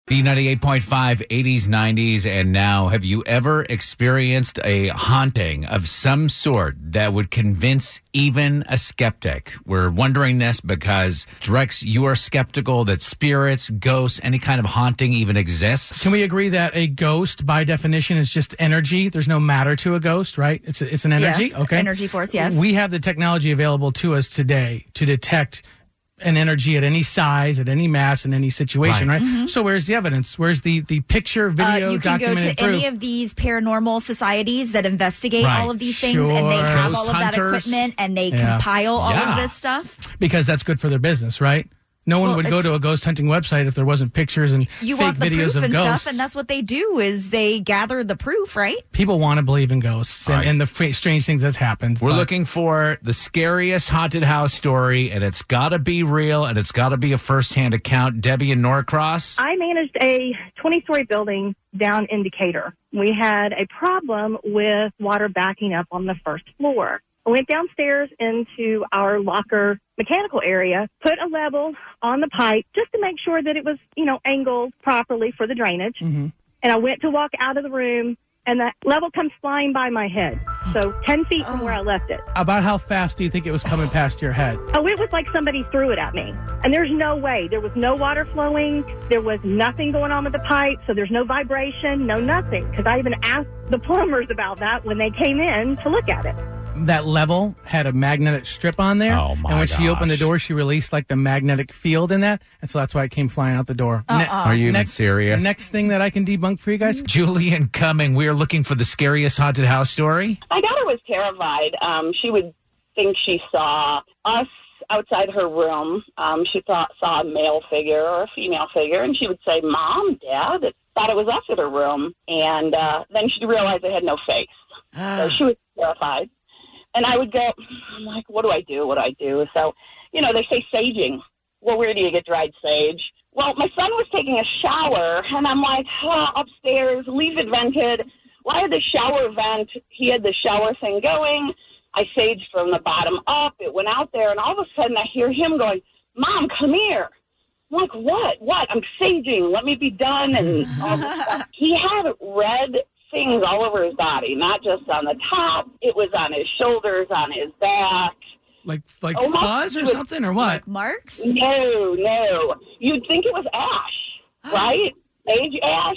B98.5, 80s, 90s, and now. Have you ever experienced a haunting of some sort that would convince even a skeptic? We're wondering this because, Drex, you are skeptical that spirits, ghosts, any kind of haunting even exists? Can we agree that a ghost, by definition, is just energy? There's no matter to a ghost, right? It's an energy? Yes, okay. Energy force, yes. We have the technology available to us today to detect an energy at any size, at any mass, in any situation, right? Mm-hmm. So where's the evidence? Where's the picture, video, you can go documented to proof? any of these paranormal societies that investigate all of these things, Sure. and they have Ghost all of that hunters. equipment, and they compile all of this stuff. Because that's good for their business, right? No one would go to a ghost hunting website if there wasn't pictures and you fake want the videos proof of and ghosts. stuff, and that's what they do is they gather the proof, right? People want to believe in ghosts and, Right. and the strange things that's happened. We're but looking for the scariest haunted house story, and it's got to be real, and it's got to be a first-hand account. Debbie in Norcross? I managed a 20-story building down in Decatur. We had a problem with water backing up on the first floor. I went downstairs into our locker mechanical area, put a level on the pipe just to make sure that it was, angled properly for the drainage. Mm-hmm. And I went to walk out of the room, and that level comes flying by my head. So 10 feet from where I left it. About how fast do you think it was coming past your head? Oh, it was like somebody threw it at me. And there's no way. There was no water flowing. There was nothing going on with the pipe. So there's no vibration, no nothing. Because I even asked the plumbers about that when they came in to look at it. That level had a magnetic strip on there. Oh, my And when she opened the gosh. door, she released like the magnetic field in that. And so that's why it came flying out the door. Are you even serious? Next thing that I can debunk for you guys. Julian Cumming, we are looking for the scariest haunted house story. My daughter was terrified. She would think she saw us outside her room. She saw a male figure or a female figure, and she would say, "Mom, Dad," thought it was us at her room. And then she realized it had no face. So she was terrified. And I would go, I'm like, what do I do? What do I do? So, they say saging. Well, where do you get dried sage? Well, my son was taking a shower, and I'm like, upstairs, leave it vented. Well, I had the shower vent. He had the shower thing going. I saged from the bottom up. It went out there, and all of a sudden I hear him going, "Mom, come here." I'm like, what? I'm saging. Let me be done. And all this stuff. He had red things all over his body, not just on the top. It was on his shoulders, on his back. Like fuzz or something or what? Like marks? No. You'd think it was ash, right? Sage ash.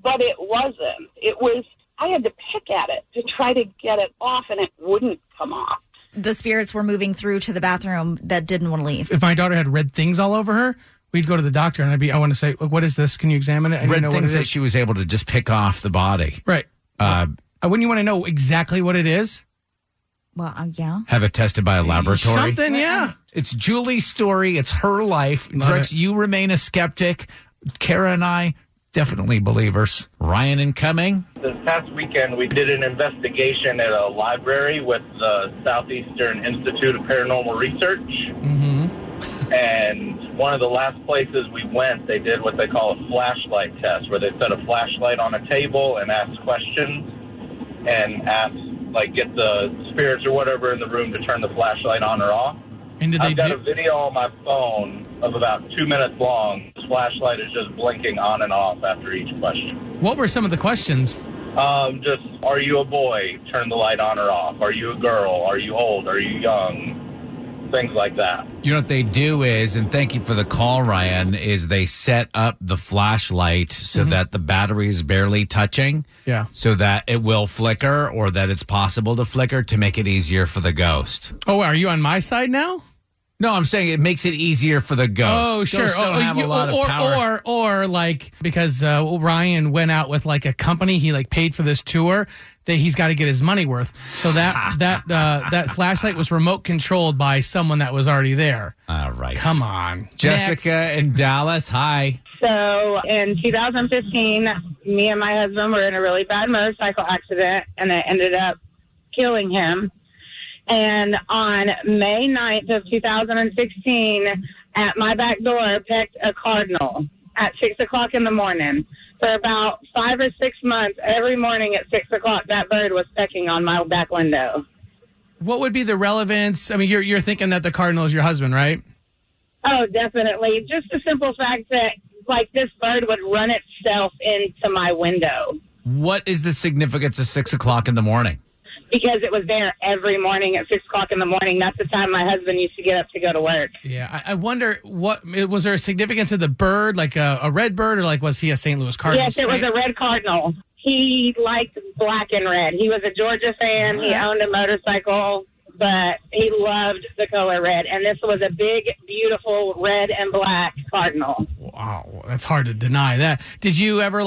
But it wasn't. It was, I had to pick at it to try to get it off, and it wouldn't come off. The spirits were moving through to the bathroom that didn't want to leave. If my daughter had red things all over her, we'd go to the doctor and I want to say, "What is this? Can you examine it?" Red things that she was able to just pick off the body. Right. Wouldn't you want to know exactly what it is? Well, yeah. Have it tested by a laboratory. Something, yeah. It's Julie's story. It's her life. Drex, you remain a skeptic. Kara and I, definitely believers. Ryan and Cumming. This past weekend, we did an investigation at a library with the Southeastern Institute of Paranormal Research. Mm-hmm. And one of the last places we went, they did what they call a flashlight test, where they set a flashlight on a table and ask questions and get the spirits or whatever in the room to turn the flashlight on or off. And I've got a video on my phone of about 2 minutes long. This flashlight is just blinking on and off after each question. What were some of the questions? Just, are you a boy? Turn the light on or off. Are you a girl? Are you old? Are you young? Things like that. You know what they do is, and thank you for the call, Ryan, is they set up the flashlight so that the battery is barely touching. Yeah. So that it will flicker or that it's possible to flicker to make it easier for the ghost. Oh, are you on my side now? No, I'm saying it makes it easier for the ghost. Oh, sure. Ghosts don't have a lot of power. Or because Ryan went out with like a company, he paid for this tour. That he's got to get his money worth. So that flashlight was remote controlled by someone that was already there. All right. Come on. Jessica Next. in Dallas. Hi. So in 2015, me and my husband were in a really bad motorcycle accident, and it ended up killing him. And on May 9th of 2016, at my back door, pecked a cardinal at 6 o'clock in the morning. For about 5 or 6 months, every morning at 6 o'clock, that bird was pecking on my back window. What would be the relevance? I mean, you're thinking that the cardinal is your husband, right? Oh, definitely. Just the simple fact that like this bird would run itself into my window. What is the significance of 6 o'clock in the morning? Because it was there every morning at 6 o'clock in the morning. That's the time my husband used to get up to go to work. Yeah, I wonder, was there a significance of the bird, like a red bird, or like was he a St. Louis Cardinal? Yes, it was a red cardinal. He liked black and red. He was a Georgia fan. He owned a motorcycle, but he loved the color red. And this was a big, beautiful red and black cardinal. Wow, that's hard to deny that. Did you ever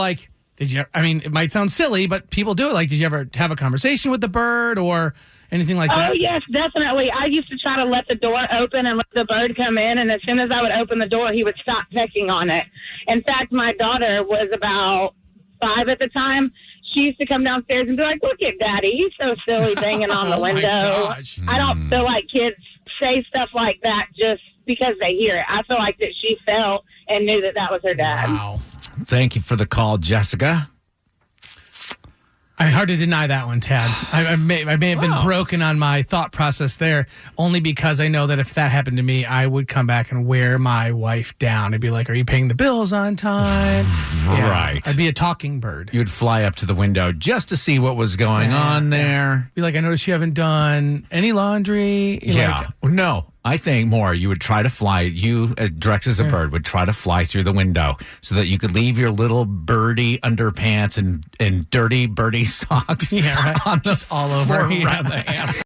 I mean, it might sound silly, but people do it. Like, did you ever have a conversation with the bird or anything like that? Oh, yes, definitely. I used to try to let the door open and let the bird come in, and as soon as I would open the door, he would stop pecking on it. In fact, my daughter was about 5 at the time. She used to come downstairs and be like, look at Daddy, he's so silly banging on the window. Gosh. I don't feel like kids say stuff like that just because they hear it. I feel like that she felt and knew that that was her dad. Wow. Thank you for the call, Jessica. I mean, hard to deny that one, Tad. I may have been broken on my thought process there, only because I know that if that happened to me, I would come back and wear my wife down. I'd be like, are you paying the bills on time? Yeah, Right. I'd be a talking bird. You'd fly up to the window just to see what was going on there. Be like, I noticed you haven't done any laundry. Yeah. No, I think more. You would try to fly. Drex as a bird, would try to fly through the window so that you could leave your little birdie underpants and dirty birdie socks Yeah, right. on the Just all over. floor Yeah. around the house.